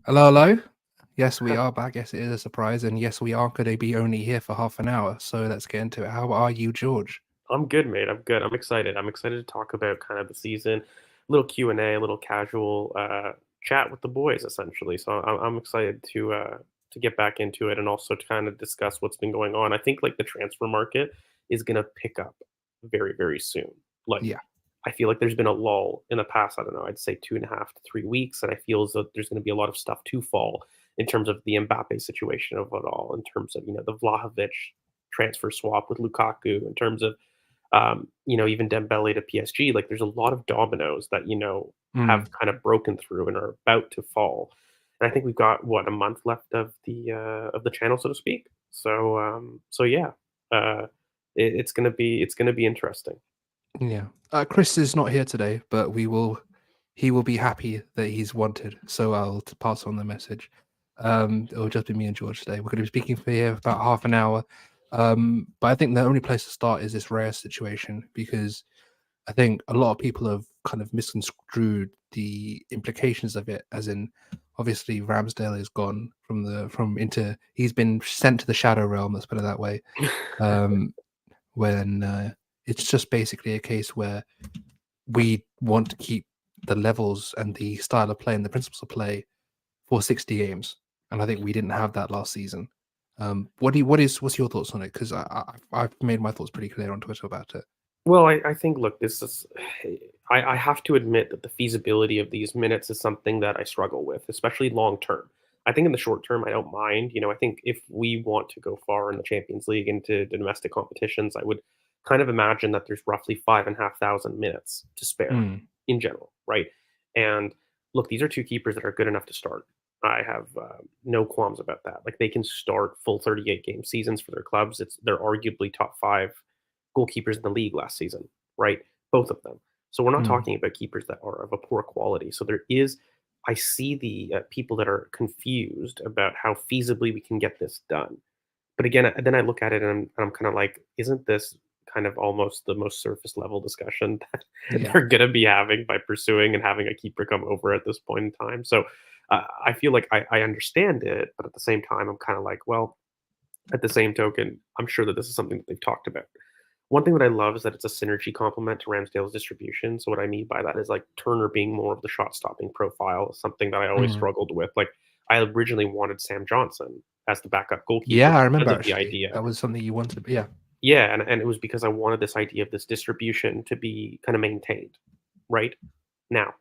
Hello, hello. Yes, we are back. Yes, it is a surprise, and yes, we are going to be only here for half an hour. So let's get into it. How are you, George? I'm good, mate. I'm good. I'm excited. I'm excited to talk about kind of the season, a little Q&A, a little casual chat with the boys, essentially. So I'm excited to get back into it and also to kind of discuss what's been going on. I think like the transfer market is gonna pick up very, very soon. Like Yeah, I feel like there's been a lull in the past, I don't know, I'd say 2.5 to 3 weeks, and I feel as though there's gonna be a lot of stuff to fall in terms of the Mbappe situation of it all, in terms of, the Vlahovic transfer swap with Lukaku, in terms of even Dembele to PSG. Like there's a lot of dominoes that have mm, kind of broken through and are about to fall. And I think we've got what, a month left of the channel, so to speak. So yeah, it's gonna be interesting. yeah. Chris is not here today, but we will. He will be happy that he's wanted. So I'll pass on the message. It'll just be me and George today. We're going to be speaking for here for about half an hour. But I think the only place to start is this rare situation because I think a lot of people have kind of misconstrued the implications of it, as in, obviously Ramsdale is gone from into he's been sent to the shadow realm. Let's put it that way. Um, when it's just basically a case where we want to keep the levels and the style of play and the principles of play for 60 games, and I think we didn't have that last season. What's your thoughts on it? Because I've made my thoughts pretty clear on Twitter about it. Well, I think, look, this is, I have to admit that the feasibility of these minutes is something that I struggle with, especially long term. I think in the short term, I don't mind. I think if we want to go far in the Champions League into the domestic competitions, I would kind of imagine that there's roughly 5,500 minutes to spare Mm, in general, right? And look, these are two keepers that are good enough to start. I have no qualms about that. Like they can start full 38 game seasons for their clubs. They're arguably top five goalkeepers in the league last season, right? Both of them. So we're not mm. talking about keepers that are of a poor quality. So there is, I see the people that are confused about how feasibly we can get this done. But again, then I look at it and I'm kind of like, isn't this kind of almost the most surface level discussion that Yeah. they're going to be having by pursuing and having a keeper come over at this point in time? So I feel like I understand it, but at the same time, I'm kind of like, well, at the same token, I'm sure that this is something that they've talked about. One thing that I love is that it's a synergy complement to Ramsdale's distribution. So what I mean by that is like Turner being more of the shot stopping profile is something that I always Mm. struggled with. Like I originally wanted Sam Johnson as the backup goalkeeper Yeah, I because remember of the actually. idea. That was something you wanted. Yeah. Yeah, and it was because I wanted this idea of this distribution to be kind of maintained, right? Now,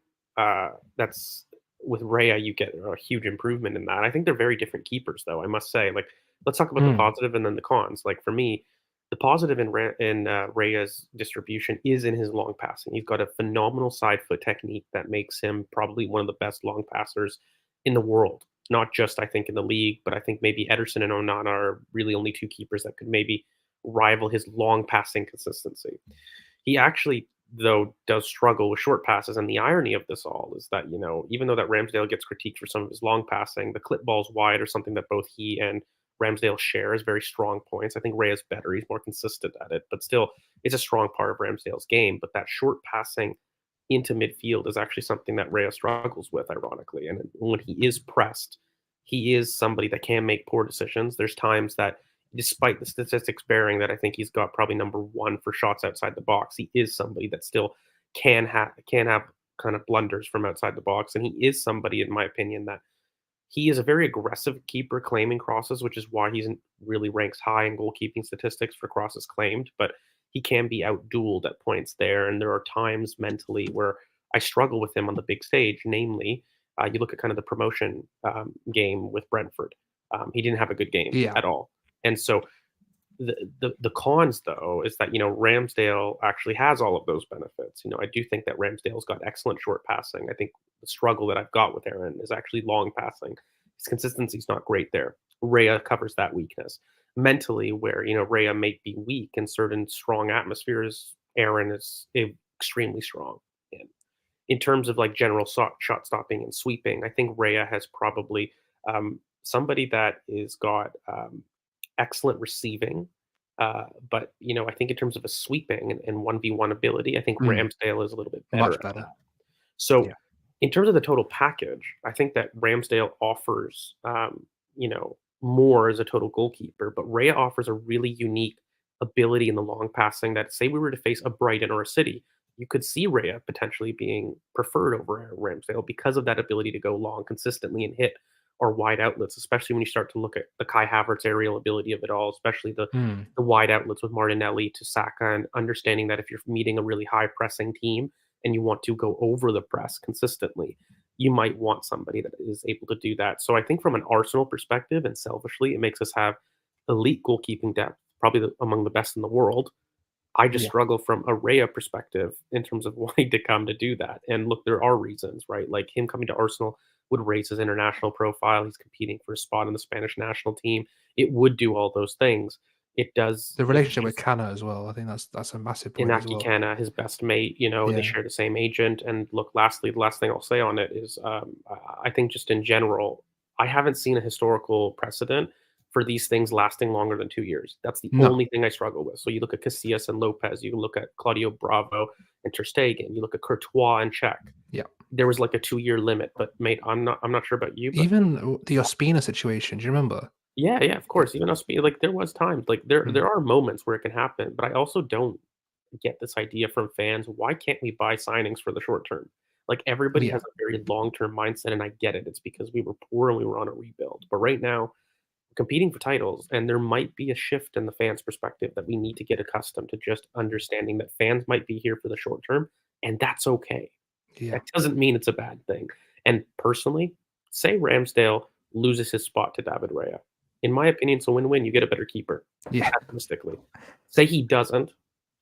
that's with Raya, you get a huge improvement in that. I think they're very different keepers, though. I must say, like, let's talk about the Mm. positive and then the cons. Like for me, the positive in Raya's distribution is in his long passing. He's got a phenomenal side foot technique that makes him probably one of the best long passers in the world. Not just I think in the league, but I think maybe Ederson and Onana are really only two keepers that could maybe rival his long passing consistency. He actually, though, does struggle with short passes, and the irony of this all is that even though that Ramsdale gets critiqued for some of his long passing, the clip balls wide are something that both he and Ramsdale share as very strong points. I think Ray is better; he's more consistent at it, but still, it's a strong part of Ramsdale's game. But that short passing into midfield is actually something that Raya struggles with, ironically. And when he is pressed, he is somebody that can make poor decisions. There's times that, despite the statistics bearing that I think he's got probably number one for shots outside the box, he is somebody that still can have kind of blunders from outside the box. And he is somebody, in my opinion, that he is a very aggressive keeper claiming crosses, which is why he's really ranks high in goalkeeping statistics for crosses claimed. But he can be outdueled at points there, and there are times mentally where I struggle with him on the big stage. Namely, you look at kind of the promotion game with Brentford. He didn't have a good game Yeah. at all, and so the cons though is that Ramsdale actually has all of those benefits. I do think that Ramsdale's got excellent short passing. I think the struggle that I've got with Aaron is actually long passing. His consistency's not great there. Rhea covers that weakness. Mentally, where Rhea may be weak in certain strong atmospheres, Aaron is extremely strong. And in terms of like general shot stopping and sweeping, I think Rhea has probably somebody that is got excellent receiving. But I think in terms of a sweeping and 1v1 ability, I think Mm. Ramsdale is a little bit better Much at better. that. So Yeah. In terms of the total package, I think that Ramsdale offers, more as a total goalkeeper, but Raya offers a really unique ability in the long passing that, say we were to face a Brighton or a City, you could see Raya potentially being preferred over Ramsdale because of that ability to go long consistently and hit or wide outlets, especially when you start to look at the Kai Havertz aerial ability of it all, especially Hmm. the wide outlets with Martinelli to Saka, and understanding that if you're meeting a really high pressing team and you want to go over the press consistently, you might want somebody that is able to do that. So I think from an Arsenal perspective and selfishly, it makes us have elite goalkeeping depth, probably among the best in the world. I just Yeah. struggle from a Raya perspective in terms of wanting to come to do that. And look, there are reasons, right? Like him coming to Arsenal would raise his international profile. He's competing for a spot in the Spanish national team. It would do all those things. It does. The It's relationship with just Canna as well. I think that's a massive point as Inaki well. Kanna, his best mate, they Yeah. share the same agent. And look, lastly, the last thing I'll say on it is I think just in general, I haven't seen a historical precedent for these things lasting longer than 2 years. That's the No. only thing I struggle with. So you look at Casillas and Lopez, you look at Claudio Bravo and Ter Stegen, you look at Courtois and Czech. Yeah. There was like a 2 year limit, but mate, I'm not sure about you, but Even the Ospina situation. Do you remember? yeah, yeah, of Yeah. course. Even us being like there was times like there Mm. are moments where it can happen, but I also don't get this idea from fans. Why can't we buy signings for the short term? Like everybody Yeah. has a very long term mindset, and I get it. It's because we were poor and we were on a rebuild. But right now, we're competing for titles, and there might be a shift in the fans' perspective that we need to get accustomed to just understanding that fans might be here for the short term, and that's okay. Yeah. That doesn't mean it's a bad thing. And personally, say Ramsdale loses his spot to David Raya. In my opinion, it's a win-win. You get a better keeper, Yeah. pessimistically. Say he doesn't,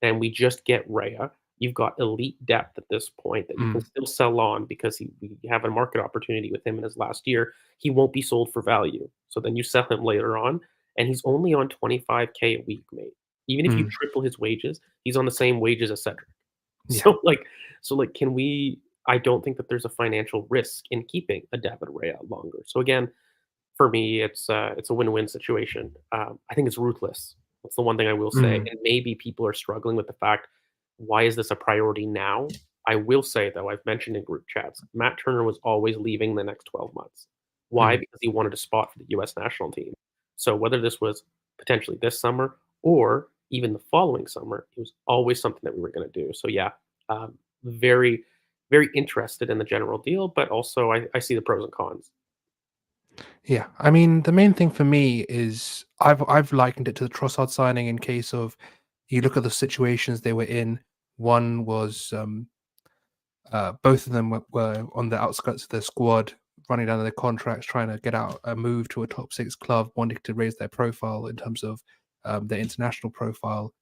and we just get Raya. You've got elite depth at this point that you can Mm. still sell on because we have a market opportunity with him in his last year. He won't be sold for value. So then you sell him later on, and he's only on 25K a week, mate. Even if you Mm. triple his wages, he's on the same wages as Cedric. Yeah. So, can we I don't think that there's a financial risk in keeping a David Raya longer. So again, for me, it's a win-win situation. I think it's ruthless. That's the one thing I will say. Mm. And maybe people are struggling with the fact, why is this a priority now? I will say though, I've mentioned in group chats, Matt Turner was always leaving the next 12 months. Why? Mm. Because he wanted a spot for the US national team. So whether this was potentially this summer or even the following summer, it was always something that we were going to do. So yeah, very, very interested in the general deal, but also I see the pros and cons. Yeah. I mean, the main thing for me is I've likened it to the Trossard signing in case of you look at the situations they were in. One was both of them were on the outskirts of their squad, running down their contracts, trying to get out a move to a top six club, wanting to raise their profile in terms of their international profile.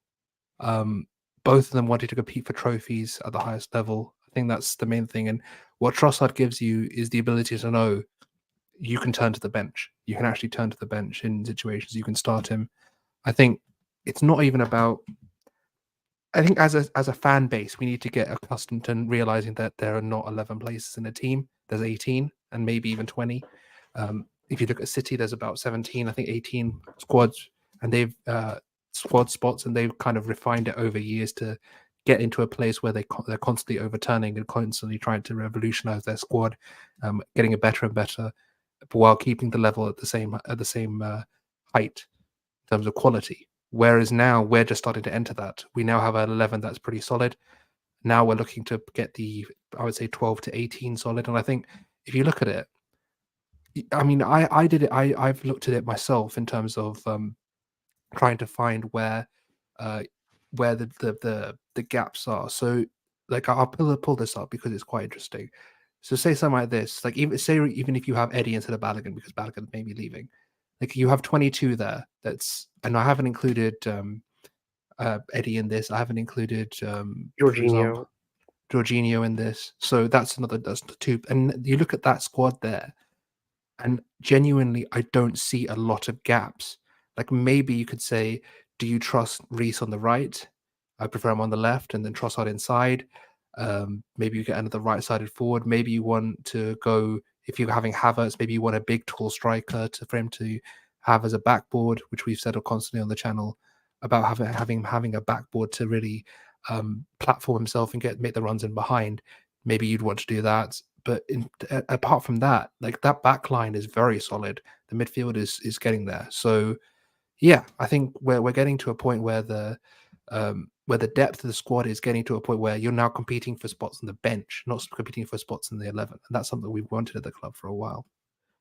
Um, Both of them wanted to compete for trophies at the highest level. I think that's the main thing. And what Trossard gives you is the ability to know you can turn to the bench. You can actually turn to the bench in situations. You can start him. I think it's not even about. I think as a fan base, we need to get accustomed to realizing that there are not 11 places in a team. There's 18 and maybe even 20. If you look at City, there's about 17, I think 18 squads, and they've squad spots, and they've kind of refined it over years to get into a place where they're constantly overturning and constantly trying to revolutionize their squad, getting it better and better, while keeping the level at the same height in terms of quality. Whereas now we're just starting to enter that. We now have an 11 that's pretty solid. Now we're looking to get I would say 12 to 18 solid. And I think if you look at it, I mean, I did it. I've looked at it myself in terms of trying to find uh, where the gaps are. So like I'll pull this up because it's quite interesting. So say something like this, like even if you have Eddie instead of Balogun because Balogun may be leaving, like you have 22 there. And I haven't included Eddie in this. I haven't included, for example, Jorginho. Jorginho in this. So that's the two. And you look at that squad there, and genuinely, I don't see a lot of gaps. Like maybe you could say, do you trust Reese on the right? I prefer him on the left, and then Trossard inside. Maybe you get another right-sided forward. Maybe you want to go if you're having Havertz. Maybe you want a big, tall striker for him to have as a backboard, which we've said constantly on the channel about having a backboard to really platform himself and make the runs in behind. Maybe you'd want to do that. but apart from that, like that back line is very solid. The midfield is getting there. So yeah, I think we're getting to a point where the depth of the squad is getting to a point where you're now competing for spots on the bench, not competing for spots in the 11. And that's something we've wanted at the club for a while.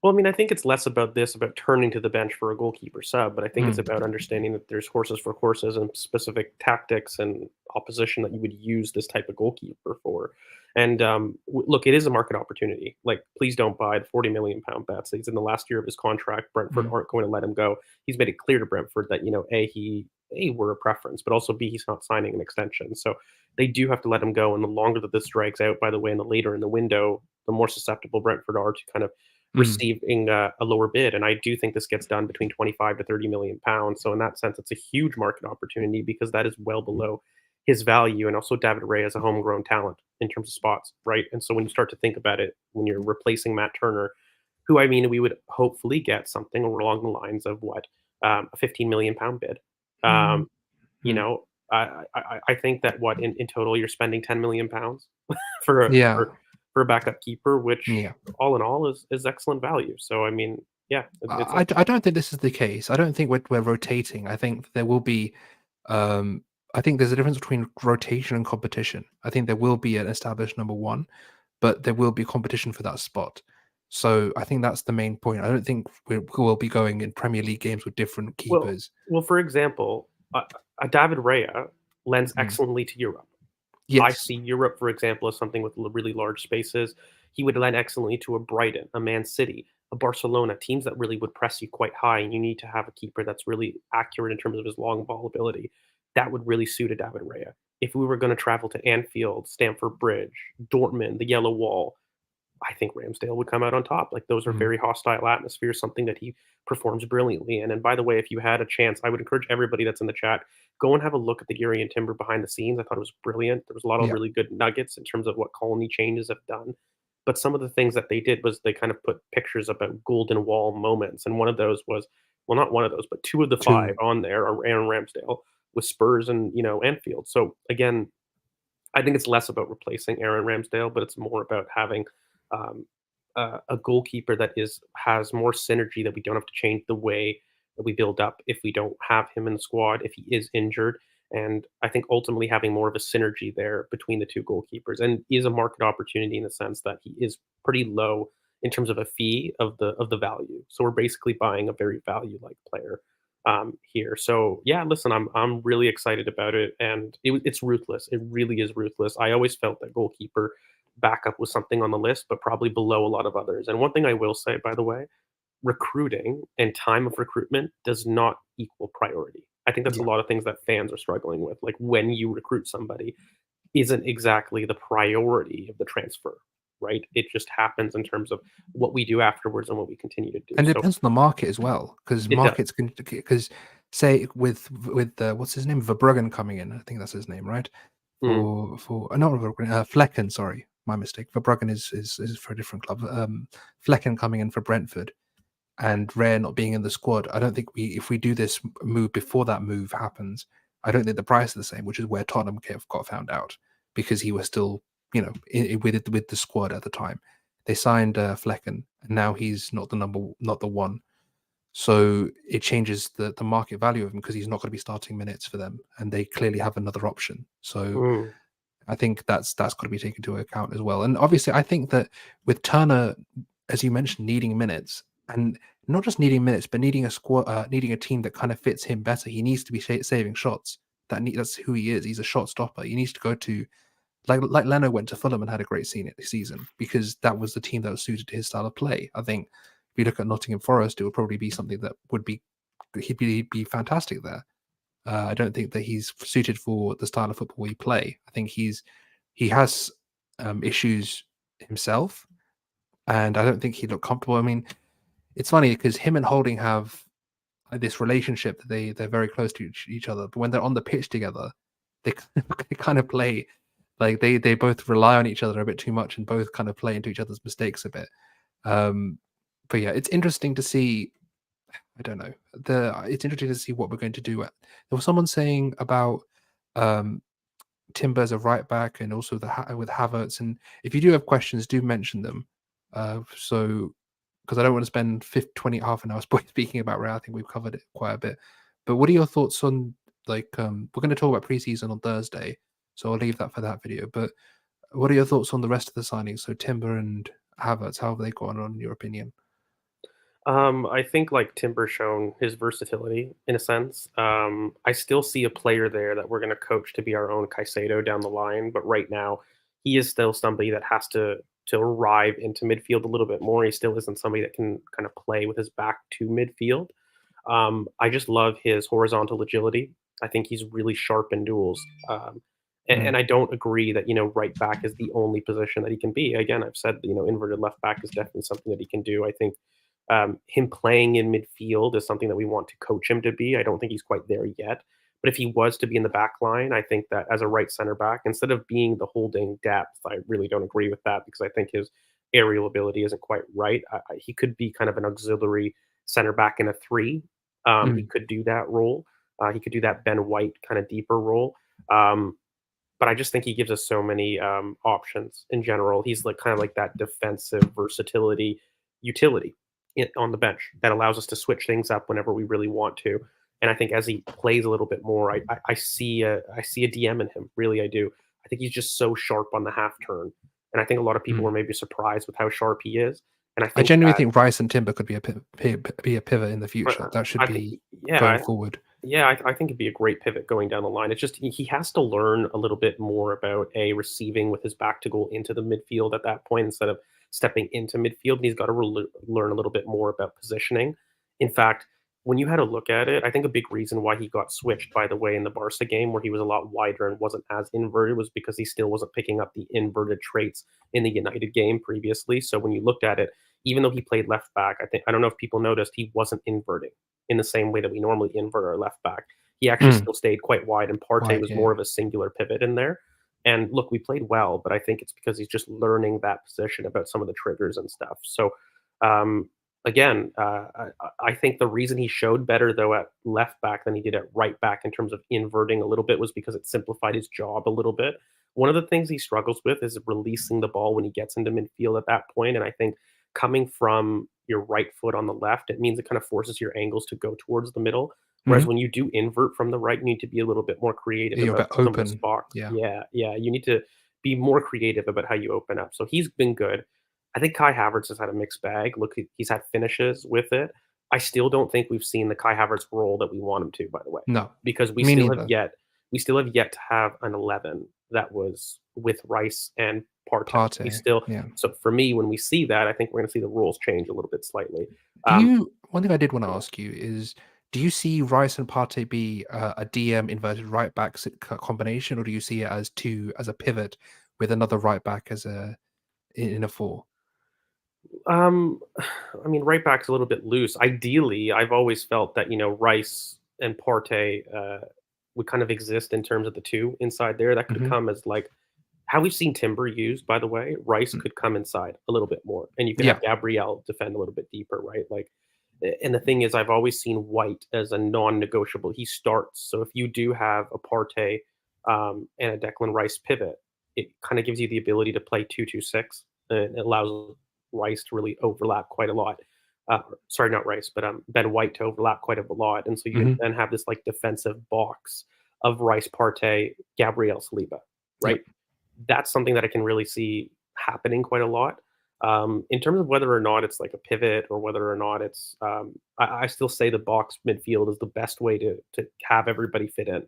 Well, I mean, I think it's less about this, about turning to the bench for a goalkeeper sub, but I think it's Mm, about understanding that there's horses for courses and specific tactics and opposition that you would use this type of goalkeeper for. And look, it is a market opportunity. Like, please don't buy the 40 million pound bets. He's in the last year of his contract. Brentford mm, aren't going to let him go. He's made it clear to Brentford that a we're a preference, but also b he's not signing an extension. So they do have to let him go. And the longer that this drags out, by the way, and the later in the window, the more susceptible Brentford are to kind of mm, receiving a lower bid. And I do think this gets done between 25 to 30 million pounds. So in that sense, it's a huge market opportunity because that is well below his value. And also David Ray is a homegrown talent in terms of spots, right? And so when you start to think about it, when you're replacing Matt Turner, who I mean, we would hopefully get something along the lines of what a 15 million pound bid. mm, Um, you mm. know, I think that what in total you're spending 10 million pounds for a Yeah, for a backup keeper, which yeah. all in all is excellent value. So I mean, yeah, it's a I don't think this is the case. I don't think we're rotating. I think there will be. Um, I think there's a difference between rotation and competition. I think there will be an established number one, but there will be competition for that spot. So I think that's the main point. I don't think we'll be going in Premier League games with different well, keepers. for example, a David Raya lends Mm. excellently to Europe. I Yes. see Europe, for example, as something with really large spaces. He would lend excellently to a Brighton, a Man City, a Barcelona, teams that really would press you quite high, and you need to have a keeper that's really accurate in terms of his long ball ability. That would really suit a David Raya. If we were going to travel to Anfield, Stamford Bridge, Dortmund, the Yellow Wall, I think Ramsdale would come out on top. Like those are Mm. very hostile atmospheres, something that he performs brilliantly in. And by the way, if you had a chance, I would encourage everybody that's in the chat, go and have a look at the Gary and Timber behind the scenes. I thought it was brilliant. There was a lot of Yeah. really good nuggets in terms of what colony changes have done. But some of the things that they did was they kind of put pictures about golden wall moments. And one of those was, well, not one of those, but two of the five Two. on there are Aaron Ramsdale with Spurs and, Anfield. So again, I think it's less about replacing Aaron Ramsdale, but it's more about having um, a goalkeeper that has more synergy that we don't have to change the way that we build up if we don't have him in the squad if he is injured. And I think ultimately having more of a synergy there between the two goalkeepers and is a market opportunity in the sense that he is pretty low in terms of a fee of the value. So we're basically buying a very value like player here. So yeah, listen, I'm really excited about it, and it's ruthless. It really is ruthless. I always felt that goalkeeper backup was something on the list, but probably below a lot of others. And one thing I will say, by the way, recruiting and time of recruitment does not equal priority. I think that's a Yeah. lot of things that fans are struggling with. Like when you recruit somebody, isn't exactly the priority of the transfer, right? It just happens in terms of what we do afterwards and what we continue to do. And it So depends on the market as well, because it does. markets can because say with what's his name, Verbruggen coming in, I think that's his name, right? Mm, For not Verbruggen, Flecken, sorry, my mistake. Verbruggen is for a different club. Flecken coming in for Brentford and Rare not being in the squad. I don't think if we do this move before that move happens, I don't think the price is the same, which is where Tottenham got found out because he was still, with the squad at the time. They signed Flecken, and now he's not the one. So it changes the market value of him because he's not going to be starting minutes for them, and they clearly have another option. So mm. I think that's got to be taken into account as well. And obviously, I think that with Turner, as you mentioned, needing minutes, and not just needing minutes, but needing a squad, needing a team that kind of fits him better. He needs to be saving shots. That's who he is. He's a shot stopper. He needs to go to like Leno went to Fulham and had a great season because that was the team that was suited to his style of play. I think if you look at Nottingham Forest, it would probably be something that would be he'd be fantastic there. I don't think that he's suited for the style of football we play. I think he has issues himself, and I don't think he'd look comfortable. I mean, it's funny because him and Holding have this relationship that they're very close to each other, but when they're on the pitch together, they, they kind of play like they both rely on each other a bit too much and both kind of play into each other's mistakes a bit. Um, but yeah, it's interesting to see. I don't know. It's interesting to see what we're going to do. There was someone saying about um, Timber as a right back, and also with Havertz. And if you do have questions, do mention them. So because I don't want to spend 50, 20, half an hour speaking about Real. I think we've covered it quite a bit. But what are your thoughts on we're going to talk about preseason on Thursday, so I'll leave that for that video. But what are your thoughts on the rest of the signings? So Timber and Havertz, how have they gone on in your opinion? I think like Timber shown his versatility in a sense. I still see a player there that we're going to coach to be our own Caicedo down the line, but right now he is still somebody that has to arrive into midfield a little bit more. He still isn't somebody that can kind of play with his back to midfield. I just love his horizontal agility. I think he's really sharp in duels. Mm, And I don't agree that, right back is the only position that he can be. Again, I've said, inverted left back is definitely something that he can do. I think him playing in midfield is something that we want to coach him to be. I don't think he's quite there yet. But if he was to be in the back line, I think that as a right center back, instead of being the holding depth, I really don't agree with that because I think his aerial ability isn't quite right. He could be kind of an auxiliary center back in a three. He mm. could do that role. He could do that Ben White kind of deeper role. Um, but I just think he gives us so many options in general. He's like kind of like that defensive versatility utility on the bench that allows us to switch things up whenever we really want to. And I think as he plays a little bit more, I see a DM in him. Really, I do. I think he's just so sharp on the half turn, and I think a lot of people Mm. were maybe surprised with how sharp he is. And I I think genuinely that think Rice and Timber could be be a pivot in the future. uh, That should I think, be going yeah, forward. I think it'd be a great pivot going down the line. It's just he has to learn a little bit more about a receiving with his back to goal into the midfield at that point instead of stepping into midfield. And he's got to learn a little bit more about positioning. In fact, when you had a look at it, I think a big reason why he got switched, by the way, in the Barca game where he was a lot wider and wasn't as inverted was because he still wasn't picking up the inverted traits in the United game previously. So when you looked at it, even though he played left back, I don't know if people noticed he wasn't inverting in the same way that we normally invert our left back. He actually Mm. still stayed quite wide, and Partey Right, was yeah. more of a singular pivot in there. And look, we played well, but I think it's because he's just learning that position about some of the triggers and stuff. So, um, again, I think the reason he showed better though at left back than he did at right back in terms of inverting a little bit was because it simplified his job a little bit. One of the things he struggles with is releasing the ball when he gets into midfield at that point, and I think coming from your right foot on the left, it means it kind of forces your angles to go towards the middle. Whereas Mhm. when you do invert from the right, you need to be a little bit more creative You're a about bit some of the open. spots. Yeah. Yeah, yeah. You need to be more creative about how you open up. So he's been good. I think Kai Havertz has had a mixed bag. Look, he's had finishes with it. I still don't think we've seen the Kai Havertz role that we want him to, by the way, No, because me neither. we still have yet to have an 11 that was with Rice and Partey. We Partey. still Yeah. so for me, when we see that, I think we're going to see the rules change a little bit slightly. Do Um, you one thing I did wanna yeah. ask you is, do you see Rice and Partey be a DM inverted right back combination, or do you see it as 2 as a pivot with another right back as a in a 4? Um, I mean, right back's a little bit loose. Ideally, I've always felt that Rice and Partey would kind of exist in terms of the two inside there. That could Mhm. come as like how we've seen Timber used, by the way. Rice Mm. could come inside a little bit more, and you could Yeah. have Gabrielle defend a little bit deeper, right? Like, and the thing is, I've always seen White as a non-negotiable. He starts, so if you do have a Partey and a Declan Rice pivot, it kind of gives you the ability to play 2-2-6, and it allows Rice to really overlap quite a lot. Sorry, not Rice, but Ben White to overlap quite a lot, and so you can Mhm. then have this like defensive box of Rice, Partey, Gabriel Saliba, Yep. right? That's something that I can really see happening quite a lot. In terms of whether or not it's like a pivot or whether or not it's, I still say the box midfield is the best way to have everybody fit in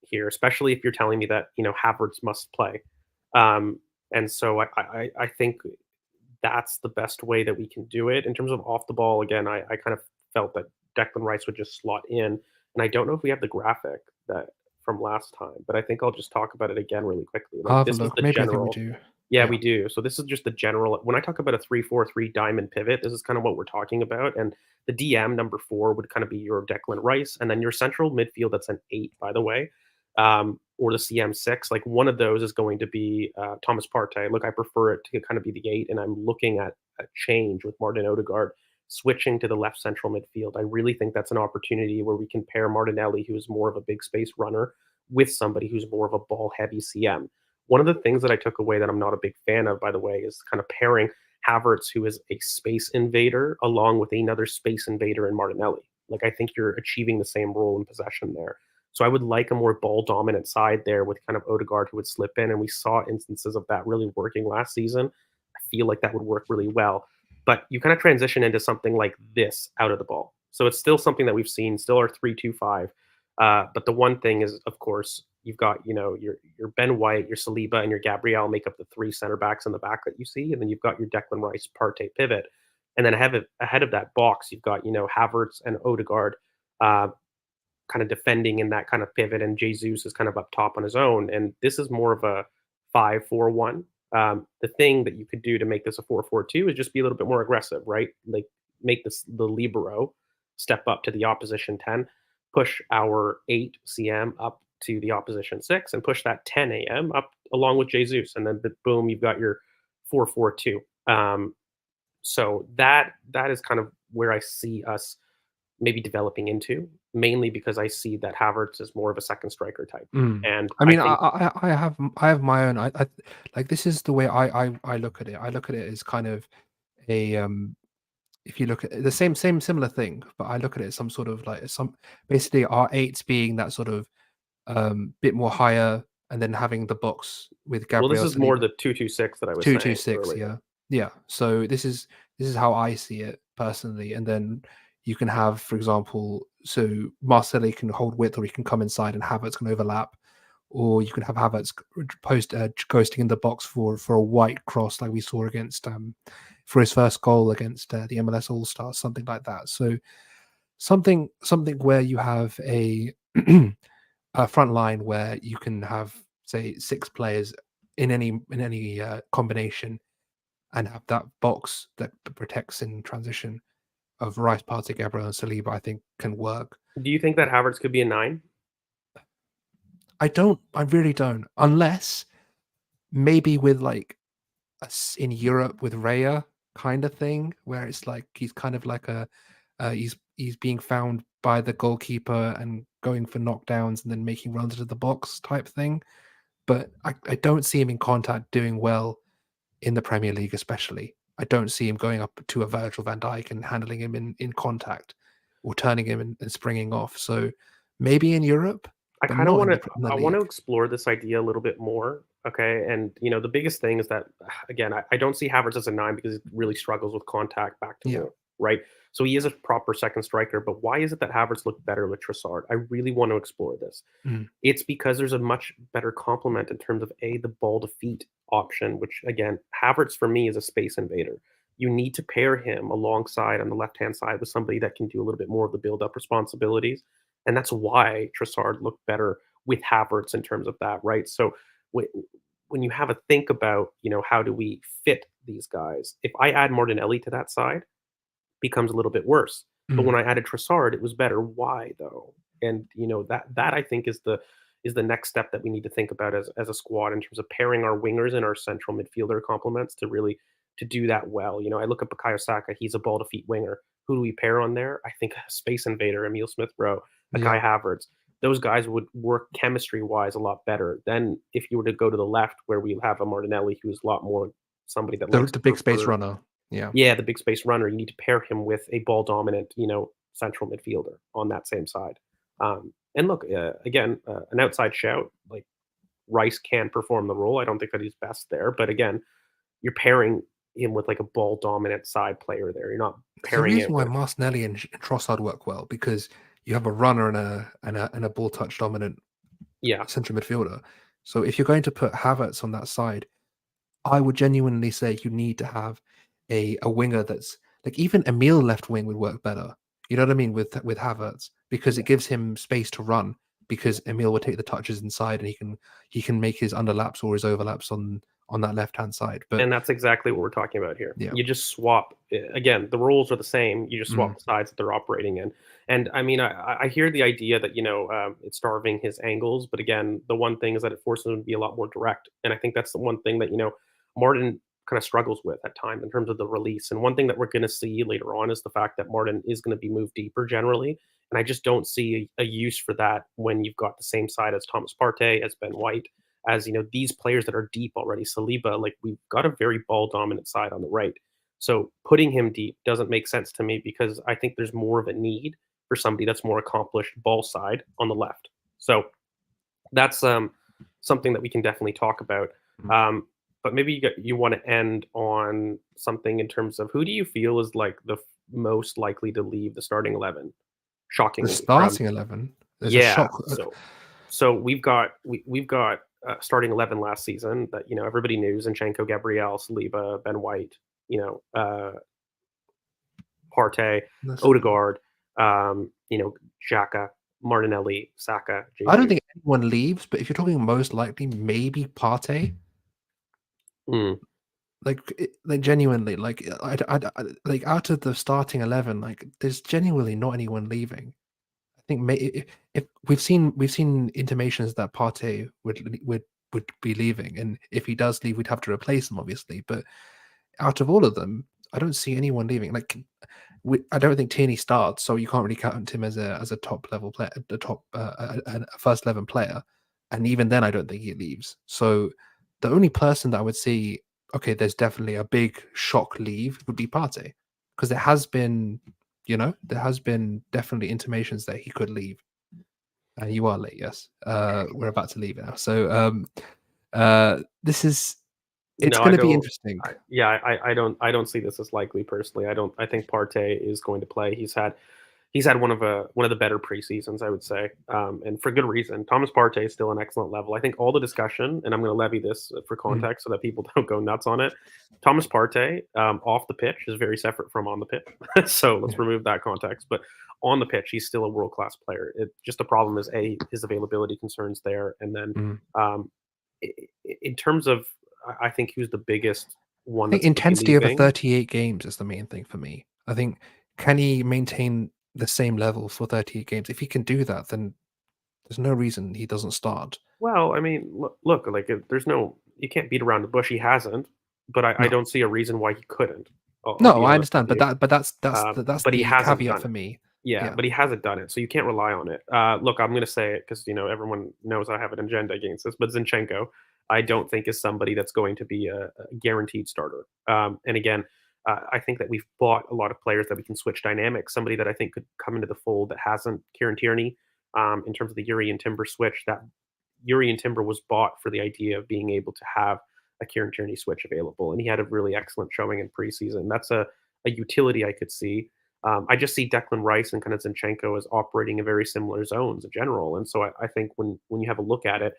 here, especially if you're telling me that Havertz must play. Um, and so I think that's the best way that we can do it. In terms of off the ball, again, I kind of felt that Declan Rice would just slot in, and I don't know if we have the graphic that from last time, but I think I'll just talk about it again really quickly. I'll Like have a this is look. the Maybe I think we general. do. Yeah, Yeah. we do. So this is just the general. When I talk about a 3-4-3 diamond pivot, this is kind of what we're talking about. And the DM number 4 would kind of be your Declan Rice, and then your central midfield that's an 8, by the way, or the CM6. Like one of those is going to be Thomas Partey. Look, I prefer it to kind of be the 8, and I'm looking at a change with Martin Odegaard switching to the left central midfield. I really think that's an opportunity where we can pair Martinelli, who is more of a big space runner, with somebody who's more of a ball heavy CM. One of the things that I took away that I'm not a big fan of, by the way, is kind of pairing Havertz, who is a space invader, along with another space invader in Martinelli. Like, I think you're achieving the same role in possession there. So I would like a more ball dominant side there with kind of Odegaard who would slip in, and we saw instances of that really working last season. I feel like that would work really well. But you kind of transition into something like this out of the ball. So it's still something that we've seen, still our 3-2-5. But the one thing is, of course, you've got your Ben White, your Saliba, and your Gabriel make up the three center backs in the back that you see, and then you've got your Declan Rice, Partey pivot, and then ahead of that box, you've got Havertz and Odegaard, kind of defending in that kind of pivot, and Jesus is kind of up top on his own. And this is more of a 5-4-1. The thing that you could do to make this a 4-4-2 is just be a little bit more aggressive, right? Like, make the libero step up to the opposition 10, push our 8 CM up to the opposition 6, and push that 10 AM up along with Jesus. And then boom, you've got your 4-4-2. So that is kind of where I see us maybe developing into, mainly because I see that Havertz is more of a second striker type. Mm. And I I mean, think I have my own. I like this is the way I look at it. I look at it as kind of a if you look at the same similar thing, but I look at it as some sort of like some basically our eights being that sort of bit more higher, and then having the box with well, this Gabriel is more Saliba the 2-2-6 that I was saying 2-2-6. earlier. Yeah, yeah. So this is how I see it personally, and then you can have, for example, so Marcelli can hold width, or he can come inside, and Havertz can overlap, or you can have Havertz ghosting in the box for a white cross, like we saw against for his first goal against the MLS All Stars, something like that. So something where you have a a front line where you can have, say, 6 players in any combination, and have that box that protects in transition of Rice, Partey, Gabriel, and Saliba, I think can work. Do you think that Havertz could be a 9? I really don't, unless maybe with like in Europe with Raya kind of thing, where it's like he's kind of like he's being found by the goalkeeper and going for knockdowns and then making runs into the box type thing. But I don't see him in contact doing well in the Premier League, especially. I don't see him going up to a Virgil van Dijk and handling him in contact, or turning him and springing off. So maybe in Europe, I but kind of not want in to the I want to league. explore this idea a little bit more. Okay, and the biggest thing is that again, I don't see Havertz as a 9 because he really struggles with contact back to Yeah. goal, right? So he is a proper second striker, but why is it that Havertz looked better with Trossard? I really want to explore this. Mm. It's because there's a much better complement in terms of the ball to feet option, which again, Havertz for me is a space invader. You need to pair him alongside on the left hand side with somebody that can do a little bit more of the build up responsibilities, and that's why Trossard looked better with Havertz in terms of that, right? So when when you have a think about how do we fit these guys, if I add Martinelli to that side, becomes a little bit worse. But when Mm. I added Trossard, it was better. Why though? And that I think is the next step that we need to think about as a squad in terms of pairing our wingers and our central midfielder complements to really to do that well. I look at Bukayo Saka, he's a ball to feet winger. Who do we pair on there? I think a space invader, Emil Smith Rowe, a Kai Yeah. Havertz. Those guys would work chemistry wise a lot better than if you were to go to the left where we have a Martinelli who's a lot more somebody that likes The to big space prefer runner. Yeah. yeah, the big space runner. You need to pair him with a ball dominant, central midfielder on that same side. And look, again, an outside shout like Rice can perform the role. I don't think that he's best there, but again, you're pairing him with like a ball dominant side player there. You're not There's a pairing it reason why with Martinelli and Trossard work well, because you have a runner and a ball touch dominant yeah. central midfielder. So if you're going to put Havertz on that side, I would genuinely say you need to have a winger that's like, even Emil left wing would work better. You know what I mean, with Havertz, because it gives him space to run, because Emil will take the touches inside, and he can make his underlaps or his overlaps on that left hand side. But And that's exactly what we're talking about here. yeah. You just swap again, the roles are the same. You just Mm. swap the sides that they're operating in. And I mean, I hear the idea that it's starving his angles, but again, the one thing is that it forces him to be a lot more direct. And I think that's the one thing that Martin kind of struggles with at times in terms of the release. And one thing that we're going to see later on is the fact that Martin is going to be moved deeper generally. And and I just don't see a use for that when you've got the same side as Thomas Partey, as Ben White, as these players that are deep already. Saliba, like we've got a very ball dominant side on the right. So putting him deep doesn't make sense to me because I think there's more of a need for somebody that's more accomplished ball side on the left. So that's something that we can definitely talk about. But maybe you want to end on something in terms of who do you feel is like the most likely to leave the starting 11? The Shockingly, from starting 11, there's a yeah. shock. So we've got starting 11 last season that everybody knew: Zinchenko, Gabriel, Saliba, Ben White, you know, Partey, That's- Odegaard, Xhaka, Martinelli, Saka, I don't Jesus. think anyone leaves, but if you're talking most likely, maybe Partey. Mm. Like genuinely, like out of the starting 11, like there's genuinely not anyone leaving. I think if we've seen intimations that Partey would be leaving, and if he does leave, we'd have to replace him, obviously. But out of all of them, I don't see anyone leaving. Like I don't think Tierney starts, so you can't really count him as a top level player, the top a first 11 player. And even then, I don't think he leaves. So the only person that I would see, okay, there's definitely a big shock leave would be Partey, because there has been definitely intimations that he could leave. And you are late, yes. We're about to leave now. So this is it's No, I going to be don't. interesting. I don't see this as likely personally. I think Partey is going to play. He's had one of the better preseasons, I would say, and for good reason. Thomas Partey is still an excellent level. I think all the discussion, and I'm going to levy this for Mm, context so that people don't go nuts on it. Thomas Partey off the pitch is very separate from on the pitch, so let's yeah. remove that context. But on the pitch, he's still a world class player. Just the problem is his availability concerns there, and then Mm. um, in terms of I think who's the biggest I one think that's going to be intensity over leaving. 38 games is the main thing for me. I think, can he maintain the same level for 38 games? If he can do that, then there's no reason he doesn't start. Well, I mean, look, like there's no you can't beat around the bush. He hasn't, but I No, don't see a reason why he couldn't. I'll no, be I honest with understand, but you. that's But he the hasn't caveat done for it. me. Yeah, Yeah. but he hasn't done it, so you can't rely on it. Look, I'm going to say it because everyone knows I have an agenda against this, but Zinchenko, I don't think is somebody that's going to be a guaranteed starter. And again, I think that we've bought a lot of players that we can switch dynamics. Somebody that I think could come into the fold that hasn't, Kieran Tierney, in terms of the Yuri and Timber switch. That Yuri and Timber was bought for the idea of being able to have a Kieran Tierney switch available, and he had a really excellent showing in preseason. That's a utility I could see. I just see Declan Rice and kind of Zinchenko as operating in very similar zones in general, and so I think when you have a look at it,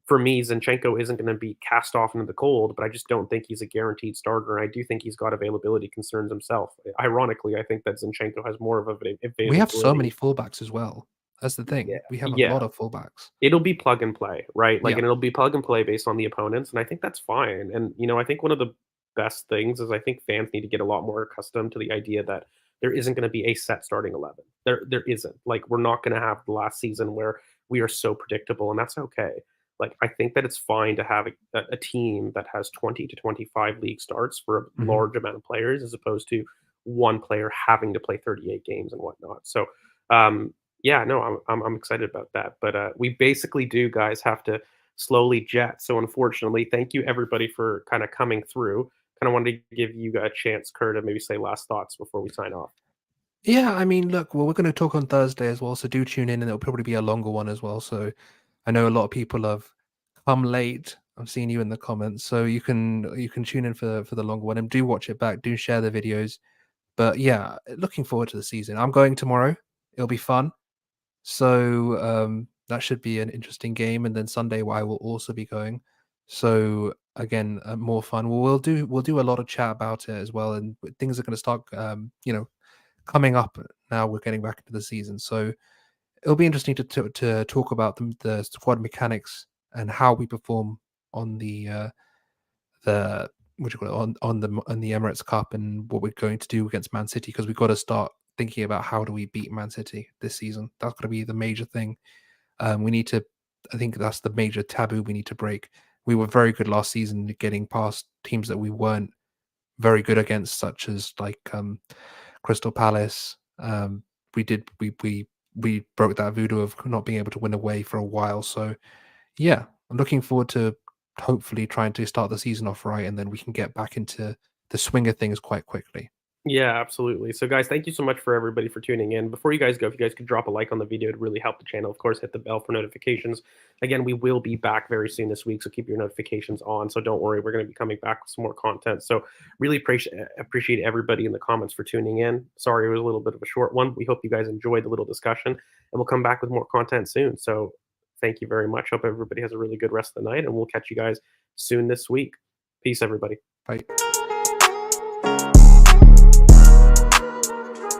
for me, Zinchenko isn't going to be cast off into the cold, but I just don't think he's a guaranteed starter. And I do think he's got availability concerns himself. Ironically, I think that Zinchenko has more of We have so many availability. fullbacks as well. That's the Yeah, thing. We have a yeah. lot of fullbacks. It'll be plug and play, right? Like, Yeah. and it'll be plug and play based on the opponents, and I think that's fine. And I think one of the best things is I think fans need to get a lot more accustomed to the idea that there isn't going to be a set starting 11. There isn't. Like, we're not going to have the last season where we are so predictable, and that's okay. Like, I think that it's fine to have a team that has 20 to 25 league starts for a Mhm. large amount of players, as opposed to one player having to play 38 games and whatnot. So, yeah, no, I'm excited about that. But we basically do, guys, have to slowly jet. So unfortunately, thank you everybody for kind of coming through. Kind of wanted to give you a chance, Kurt, to maybe say last thoughts before we sign off. Yeah, I mean, look, well, we're going to talk on Thursday as well, so do tune in, and it'll probably be a longer one as well. So I know a lot of people have come late. I've seen you in the comments, so you can tune in for the longer one and do watch it back. Do share the videos. But yeah, looking forward to the season. I'm going tomorrow. It'll be fun. So that should be an interesting game. And then Sunday, I will also be going. So again, more fun. We'll do a lot of chat about it as well, and things are going to start, coming up now. We're getting back into the season, so it'll be interesting to talk about the squad mechanics and how we perform on the what do you call it, on the Emirates Cup, and what we're going to do against Man City, because we've got to start thinking about how do we beat Man City this season. That's going to be the major thing. We need to. I think that's the major taboo we need to break. We were very good last season getting past teams that we weren't very good against, such as like Crystal Palace. We we broke that voodoo of not being able to win away for a while. So yeah, I'm looking forward to hopefully trying to start the season off right, and then we can get back into the swing of things quite quickly. Yeah, absolutely. So, guys, thank you so much for everybody for tuning in. Before you guys go, if you guys could drop a like on the video, it'd really help the channel. Of course, hit the bell for notifications. Again, we will be back very soon this week, so keep your notifications on. So don't worry, we're going to be coming back with some more content. So really appreciate everybody in the comments for tuning in. Sorry, it was a little bit of a short one. We hope you guys enjoyed the little discussion, and we'll come back with more content soon. So thank you very much. Hope everybody has a really good rest of the night, and we'll catch you guys soon this week. Peace, everybody. Bye.